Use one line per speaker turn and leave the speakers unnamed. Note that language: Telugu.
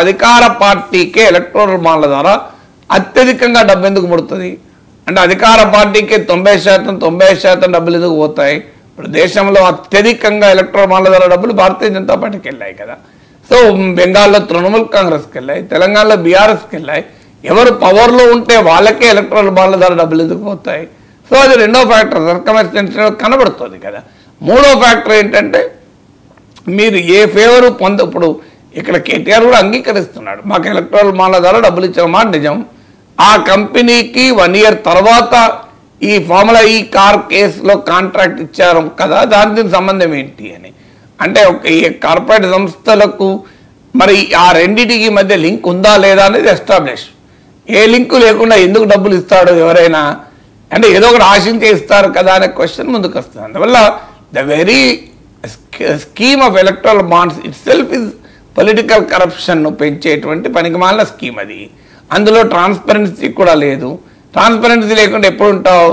అధికార పార్టీకే ఎలక్టోరల్ బాండ్ల ద్వారా అత్యధికంగా డబ్బు ఎందుకు ముడుతుంది అంటే అధికార పార్టీకే 90% డబ్బులు ఎందుకు పోతాయి? ఇప్పుడు దేశంలో అత్యధికంగా ఎలక్టోరల్ బాండ్ల ద్వారా డబ్బులు భారతీయ జనతా పార్టీకి వెళ్ళాయి కదా. సో బెంగాల్లో తృణమూల్ కాంగ్రెస్కి వెళ్ళాయి, తెలంగాణలో బీఆర్ఎస్కి వెళ్ళాయి. ఎవరు పవర్లో ఉంటే వాళ్ళకే ఎలక్టోరల్ బాండ్ల ద్వారా డబ్బులు ఎందుకు పోతాయి? సో అది రెండో ఫ్యాక్టర్ సర్కమ్స్టెన్షియల్ కనబడుతుంది కదా. మూడో ఫ్యాక్టర్ ఏంటంటే మీరు ఏ ఫేవరు ఇప్పుడు ఇక్కడ కేటీఆర్ కూడా అంగీకరిస్తున్నాడు, మాకు ఎలక్టోరల్ బాండ్ల ద్వారా డబ్బులు ఇచ్చిన మాట నిజం. ఆ కంపెనీకి 1 year తర్వాత ఈ ఫార్ములా ఈ కార్ కేసులో కాంట్రాక్ట్ ఇచ్చారు కదా, దానికి సంబంధం ఏంటి అని. అంటే ఈ కార్పొరేట్ సంస్థలకు మరి ఆ రెండింటికి మధ్య లింక్ ఉందా లేదా అనేది ఎస్టాబ్లిష్. ఏ లింకు లేకుండా ఎందుకు డబ్బులు ఇస్తాడు ఎవరైనా అంటే ఏదో ఒకటి ఆశించే ఇస్తారు కదా అనే క్వశ్చన్ ముందుకు వస్తుంది. అందువల్ల the very scheme of electoral bonds itself is political కరప్షన్ను పెంచేటువంటి పనికిమాలిన స్కీమ్ అది. అందులో ట్రాన్స్పరెన్సీ కూడా లేదు. ట్రాన్స్పరెన్సీ లేకుండా ఎప్పుడు ఉంటావు?